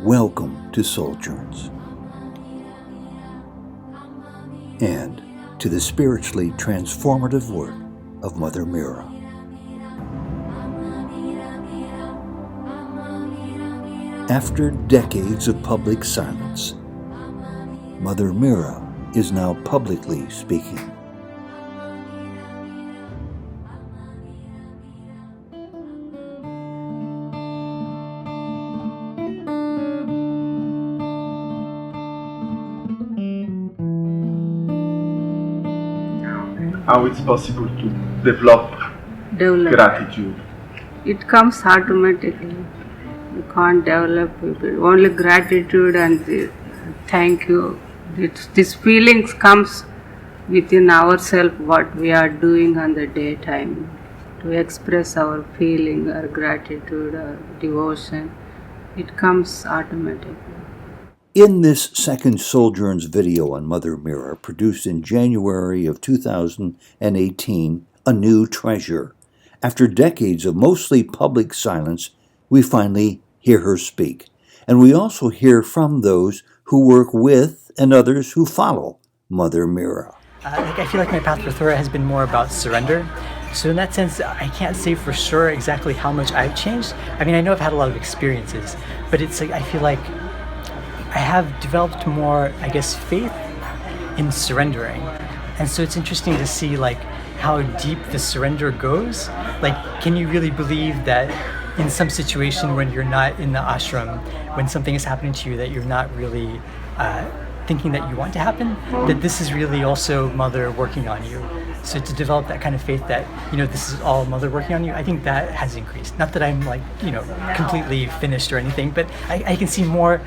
Welcome to Souljourns and to the spiritually transformative work of Mother Meera. After decades of public silence, Mother Meera is now publicly speaking. How it's possible to develop gratitude? It comes automatically. You can't develop it. Only gratitude and thank you. This feelings comes within ourselves what we are doing on the daytime to express our feeling, our gratitude, our devotion. It comes automatically. In this second Souljourns video on Mother Meera, produced in January of 2018, A New Treasure, after decades of mostly public silence, we finally hear her speak. And we also hear from those who work with and others who follow Mother Meera. I feel like my path with her has been more about surrender. So in that sense, I can't say for sure exactly how much I've changed. I mean, I know I've had a lot of experiences, but it's like I feel like I have developed more, I guess, faith in surrendering. And so it's interesting to see like how deep the surrender goes. Like, can you really believe that in some situation when you're not in the ashram, when something is happening to you that you're not really thinking that you want to happen, that this is really also Mother working on you. So to develop that kind of faith that, this is all Mother working on you, I think that has increased. Not that I'm like, completely finished or anything, but I can see more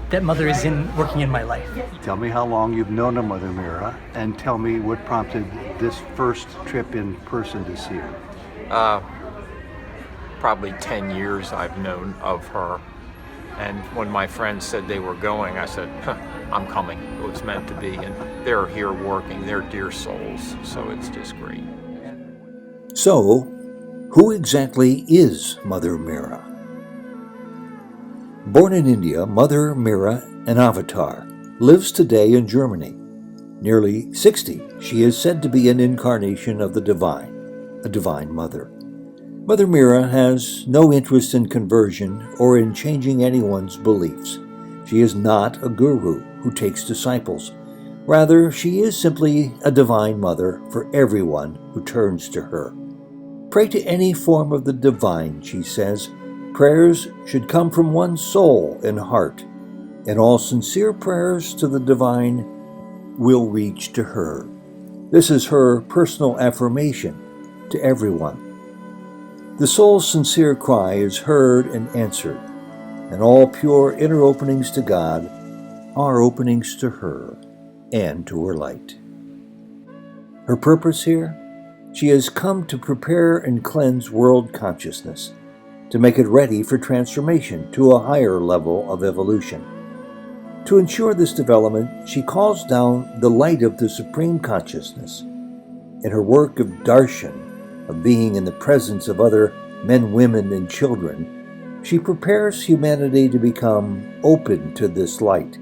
that Mother is working in my life. Tell me how long you've known Mother Meera, and tell me what prompted this first trip in person to see her. Probably 10 years I've known of her. And when my friends said they were going, I said, I'm coming. It was meant to be. And they're here working. They're dear souls. So it's just great. So, who exactly is Mother Meera? Born in India, Mother Meera, an avatar, lives today in Germany. Nearly 60, she is said to be an incarnation of the divine, a divine mother. Mother Meera has no interest in conversion or in changing anyone's beliefs. She is not a guru who takes disciples. Rather, she is simply a divine mother for everyone who turns to her. Pray to any form of the divine, she says. Prayers should come from one's soul and heart, and all sincere prayers to the divine will reach to her. This is her personal affirmation to everyone. The soul's sincere cry is heard and answered, and all pure inner openings to God are openings to her and to her light. Her purpose here? She has come to prepare and cleanse world consciousness, to make it ready for transformation to a higher level of evolution. To ensure this development, she calls down the light of the Supreme Consciousness. In her work of Darshan, of being in the presence of other men, women, and children, she prepares humanity to become open to this light,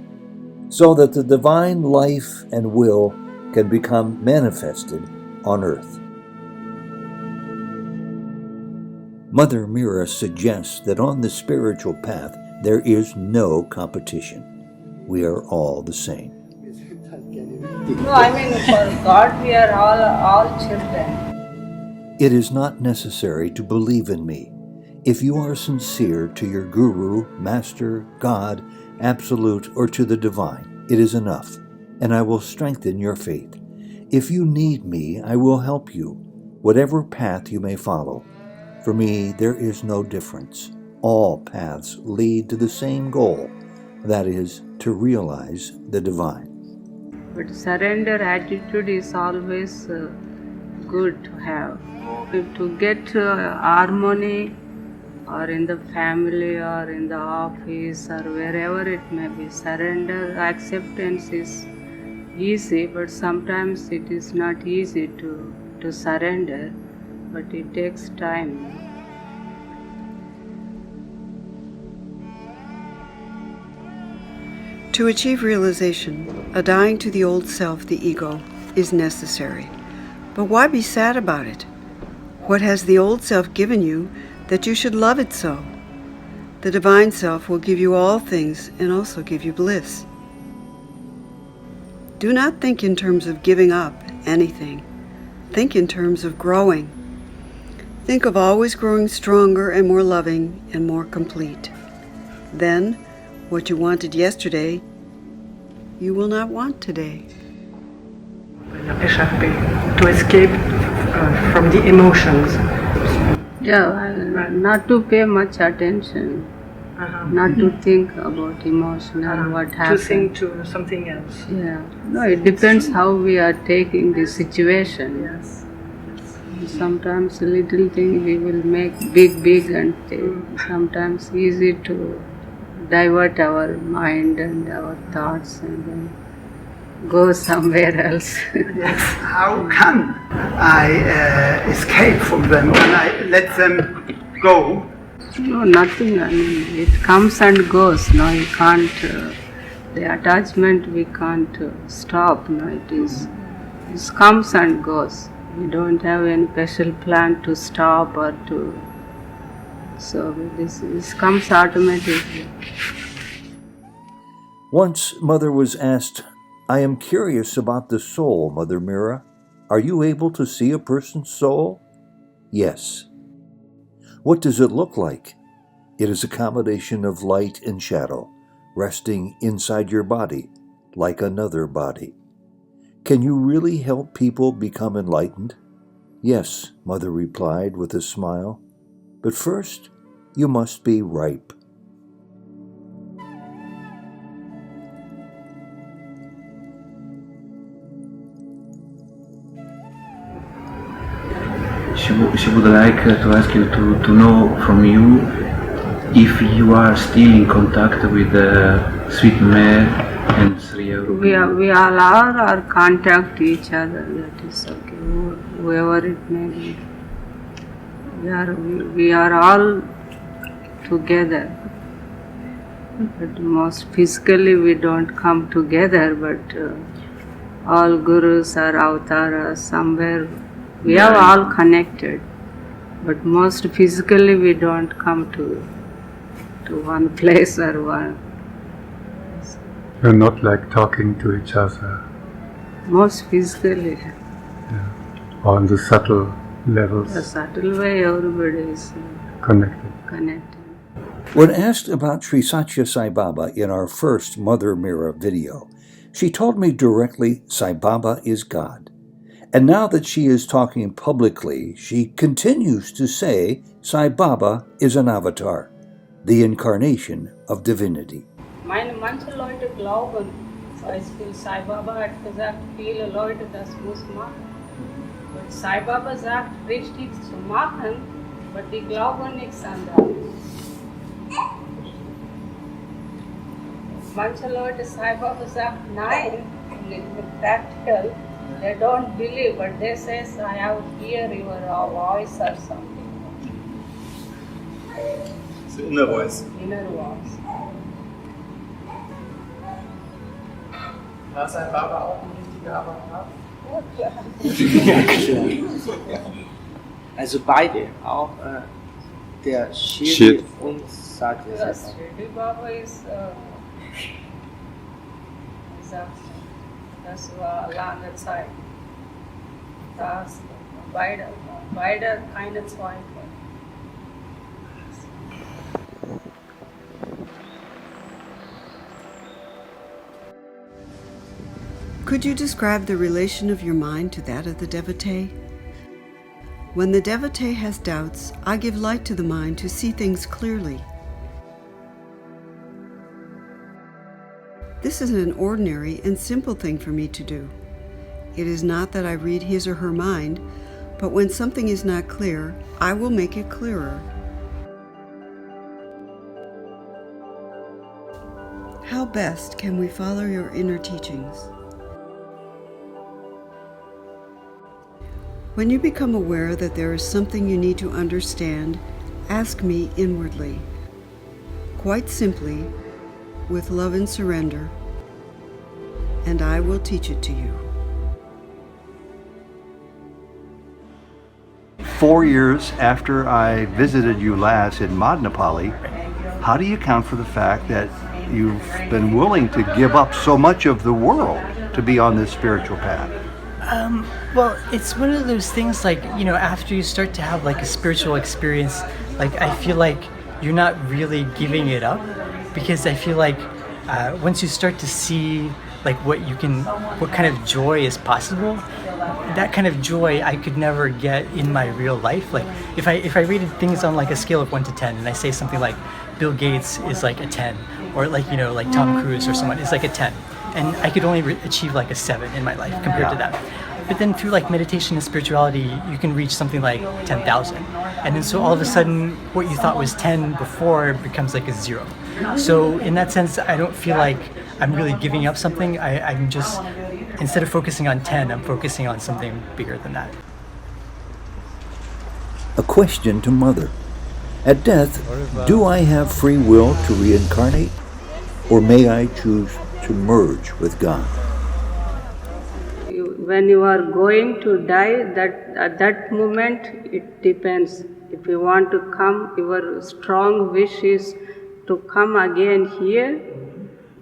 so that the divine life and will can become manifested on earth. Mother Meera suggests that on the spiritual path there is no competition. We are all the same. No, I mean, for God we are all children. It is not necessary to believe in me. If you are sincere to your guru, master, God, absolute, or to the divine, it is enough, and I will strengthen your faith. If you need me, I will help you, whatever path you may follow. For me, there is no difference. All paths lead to the same goal, that is, to realize the divine. But surrender attitude is always good to have. To get harmony, or in the family, or in the office, or wherever it may be, surrender, acceptance is easy, but sometimes it is not easy to surrender, but it takes time. To achieve realization, a dying to the old self, the ego, is necessary. But why be sad about it? What has the old self given you that you should love it so? The divine self will give you all things and also give you bliss. Do not think in terms of giving up anything. Think in terms of growing. Think of always growing stronger and more loving and more complete. Then, what you wanted yesterday, you will not want today. To escape from the emotions. Yeah, not to pay much attention, not to think about emotion or what happened. To think to something else. Yeah, no, it depends how we are taking the situation. Yes. Sometimes little thing we will make big and sometimes easy to divert our mind and our thoughts and then go somewhere else. Yes. How can I escape from them when I let them go? No, nothing. I mean, it comes and goes. No, you can't. The attachment we can't stop. No, it comes and goes. We don't have any special plan to stop or to. So this comes automatically. Once Mother was asked, "I am curious about the soul, Mother Meera. Are you able to see a person's soul?" Yes. What does it look like? It is a combination of light and shadow, resting inside your body, like another body. Can you really help people become enlightened? Yes, Mother replied with a smile. But first, you must be ripe. She would like to ask you to know from you if you are still in contact with Sweet Mare and Sri Aurobindo. We all are contact each other. That is okay. Whoever it may be. We are all together. But most physically we don't come together, but all gurus or avatars somewhere. We are all connected, but most physically we don't come to one place or one. You're not like talking to each other. Most physically. Yeah. Or on the subtle levels. The subtle way everybody is connected. When asked about Sri Satya Sai Baba in our first Mother Meera video, she told me directly Sai Baba is God. And now that she is talking publicly, she continues to say Sai Baba is an avatar, the incarnation of divinity. Meine manche Leute glauben, Beispiel Sai Baba hat gesagt, viele Leute das muss machen. Und Sai Baba sagt, richtig zu machen, aber die glauben nichts anderes. Manche Leute, Sai Baba sagt, nein, mit practical. They don't believe, but they say, I have hear your voice or something. It's the inner voice. Inner voice. War sein Baba auch ein richtiger Avatar? Also beide, auch der Shirdi und Satya. Yes, Shirdi Baba is das war lange Zeit. Das beide keine Zweifel. Could you describe the relation of your mind to that of the devotee? When the devotee has doubts, I give light to the mind to see things clearly. This is an ordinary and simple thing for me to do. It is not that I read his or her mind, but when something is not clear, I will make it clearer. How best can we follow your inner teachings? When you become aware that there is something you need to understand, ask me inwardly. Quite simply, with love and surrender, and I will teach it to you. 4 years after I visited you last in Madnapali, how do you account for the fact that you've been willing to give up so much of the world to be on this spiritual path? Well, it's one of those things like, after you start to have like a spiritual experience, like I feel like you're not really giving it up, because I feel like once you start to see like what kind of joy is possible, that kind of joy I could never get in my real life. Like if I rated things on like a scale of 1 to 10, and I say something like Bill Gates is like a 10, or like like Tom Cruise or someone is like a 10, and I could only achieve like a 7 in my life compared to that. But then through like meditation and spirituality, you can reach something like 10,000, and then so all of a sudden what you thought was 10 before becomes like a 0. So in that sense, I don't feel like I'm really giving up something. I'm just, instead of focusing on 10, I'm focusing on something bigger than that. A question to Mother. At death, do I have free will to reincarnate, or may I choose to merge with God? When you are going to die, at that moment it depends. If you want to come, your strong wish is to come again here,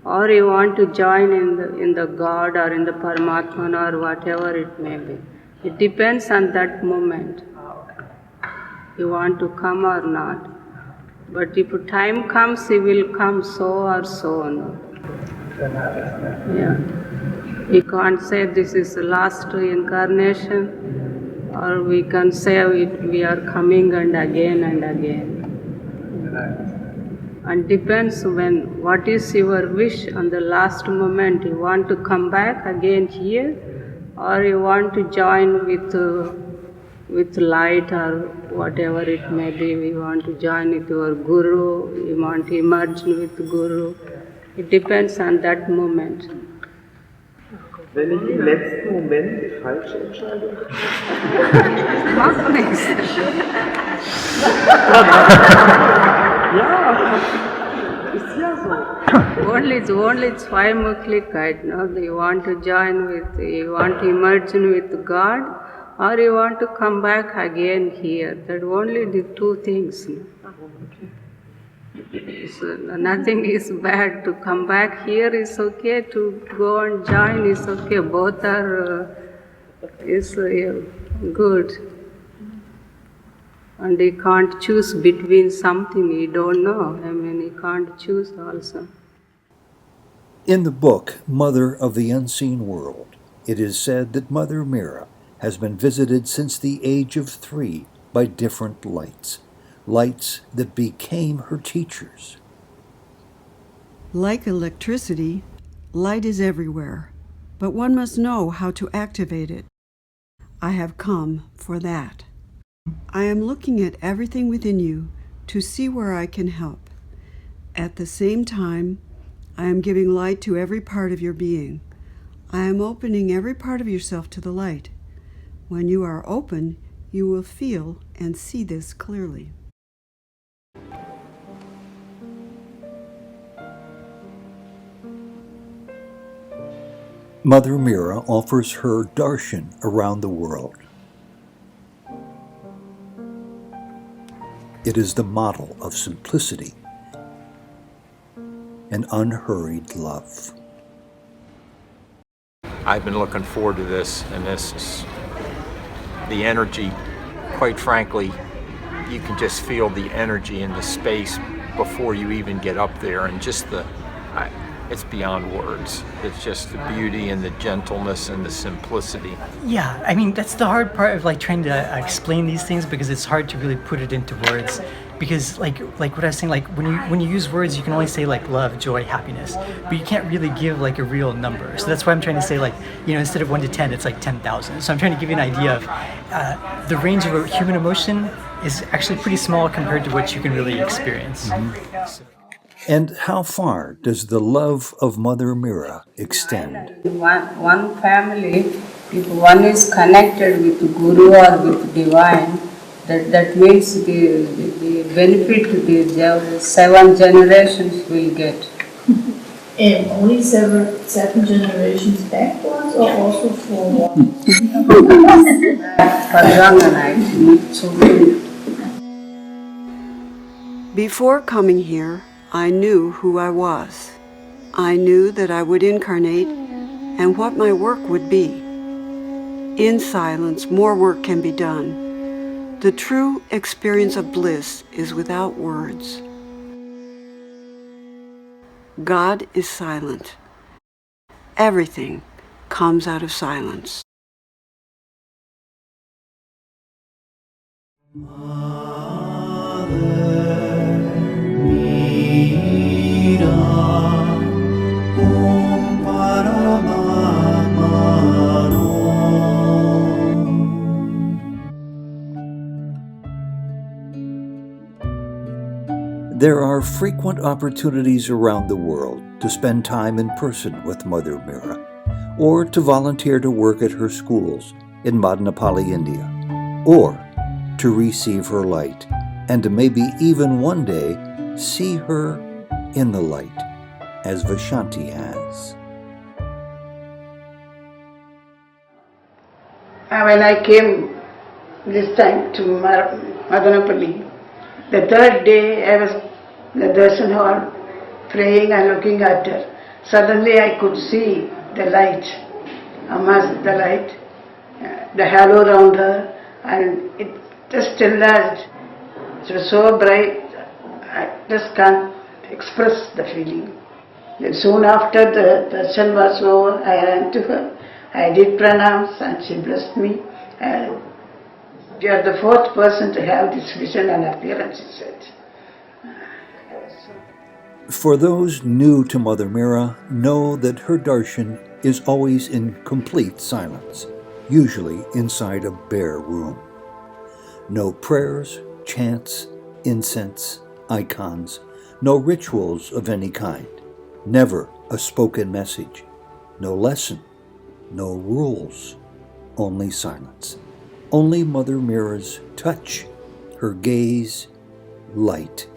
or you want to join in the God or in the Paramatman or whatever it may be. It depends on that moment. You want to come or not. But if time comes, he will come so or so. No? Yeah. You can't say this is the last reincarnation, or we can say we are coming and again and again. And depends what is your wish on the last moment. You want to come back again here, or you want to join with light or whatever it may be. You want to join with your guru, you want to merge with guru. It depends on that moment. Wenn ich im letzten Moment die falsche Entscheidung Macht nichts. Ja, ist ja so. Only Swayamuklikite, no? You want to join you want to merge with God, or you want to come back again here. That only the two things. No? So nothing is bad. To come back here is okay. To go and join is okay. Both are good. And you can't choose between something you don't know. You can't choose also. In the book, Mother of the Unseen World, it is said that Mother Meera has been visited since the age of 3 by different lights that became her teachers. Like electricity, light is everywhere, but one must know how to activate it. I have come for that. I am looking at everything within you to see where I can help. At the same time, I am giving light to every part of your being. I am opening every part of yourself to the light. When you are open, you will feel and see this clearly. Mother Meera offers her darshan around the world. It is the model of simplicity and unhurried love. I've been looking forward to this, and this is the energy. Quite frankly, you can just feel the energy in the space before you even get up there, and just it's beyond words. It's just the beauty and the gentleness and the simplicity. Yeah, I mean, that's the hard part of like trying to explain these things, because it's hard to really put it into words. Because like what I was saying, like when you use words, you can only say like love, joy, happiness, but you can't really give like a real number. So that's why I'm trying to say, like, instead of 1 to 10, it's like 10,000. So I'm trying to give you an idea of the range of a human emotion is actually pretty small compared to what you can really experience. Mm-hmm. And how far does the love of Mother Meera extend? One family, if one is connected with Guru or with Divine, that means the benefit the 7 generations will get. Only seven generations backwards or also forward? Before coming here, I knew who I was. I knew that I would incarnate and what my work would be. In silence, more work can be done. The true experience of bliss is without words. God is silent. Everything comes out of silence. There are frequent opportunities around the world to spend time in person with Mother Meera, or to volunteer to work at her schools in Madinapalli, India, or to receive her light, and to maybe even one day see her in the light, as Vashanti has. When I came this time to Madinapalli, the third day I was in the darshan hall praying and looking at her. Suddenly I could see the light, Amma's the light, the halo around her, and it just enlarged. It was so bright, I just can't express the feeling. Then soon after the darshan was over, I ran to her. I did pranams and she blessed me. You are the fourth person to have this vision and appearance, she said. For those new to Mother Meera, know that her darshan is always in complete silence, usually inside a bare room. No prayers, chants, incense, icons, no rituals of any kind, never a spoken message, no lesson, no rules, only silence. Only Mother Meera's touch, her gaze, light,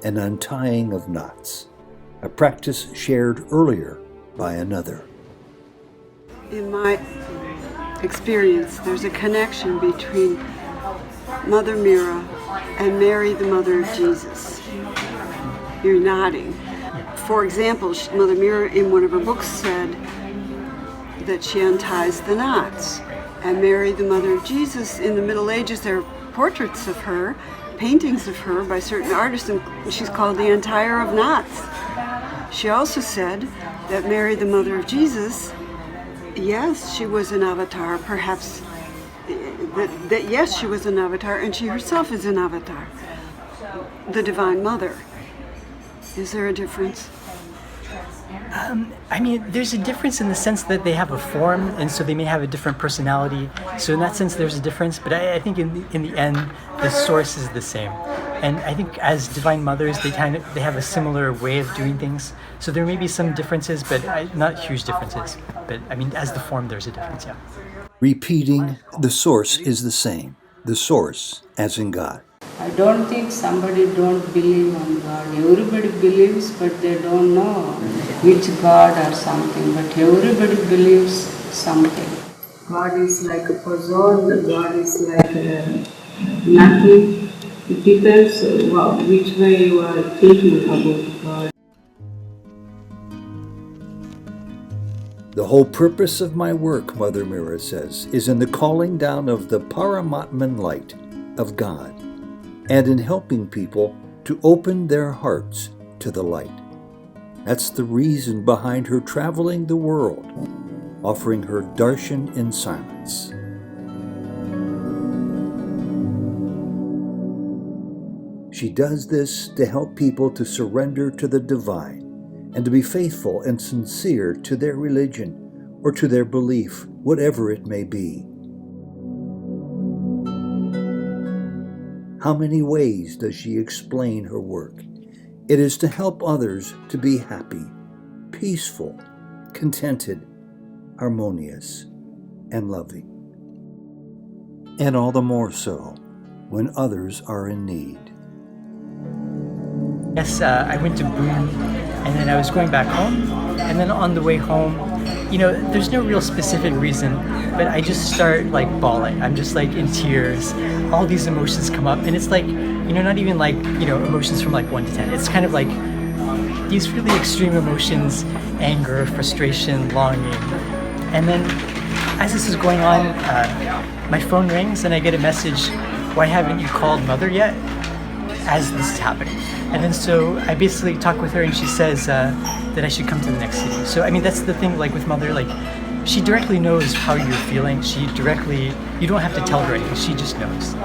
and untying of knots, a practice shared earlier by another. In my experience, there's a connection between Mother Meera and Mary, the mother of Jesus. You're nodding. For example, Mother Meera in one of her books said that she unties the knots. And Mary, the mother of Jesus, in the Middle Ages, there are portraits of her, paintings of her by certain artists, and she's called the Untier of Knots. She also said that Mary, the mother of Jesus, yes, she was an avatar, perhaps, that yes, she was an avatar, and she herself is an avatar, the Divine Mother. Is there a difference? I mean, there's a difference in the sense that they have a form, and so they may have a different personality. So in that sense, there's a difference. But I think in the end, the source is the same. And I think as divine mothers, they have a similar way of doing things. So there may be some differences, but not huge differences. But I mean, as the form, there's a difference. Yeah. Repeating, the source is the same. The source, as in God. I don't think somebody don't believe on God. Everybody believes, but they don't know which God or something. But everybody believes something. God is like a person, God is like nothing. It depends which way you are thinking about God. The whole purpose of my work, Mother Meera says, is in the calling down of the Paramatman Light of God, and in helping people to open their hearts to the light. That's the reason behind her traveling the world, offering her darshan in silence. She does this to help people to surrender to the divine and to be faithful and sincere to their religion or to their belief, whatever it may be. How many ways does she explain her work? It is to help others to be happy, peaceful, contented, harmonious, and loving. And all the more so when others are in need. Yes, I went to Boone And then I was going back home, and then on the way home, you know, there's no real specific reason, but I just start like bawling. I'm just like in tears. All these emotions come up, and it's like, you know, not even like, you know, emotions from like 1 to 10. It's kind of like these really extreme emotions, anger, frustration, longing. And then as this is going on, my phone rings and I get a message, why haven't you called Mother yet? As this is happening. And then so I basically talk with her and she says that I should come to the next city. So I mean, that's the thing, like with Mother, like she directly knows how you're feeling. You don't have to tell her anything, she just knows.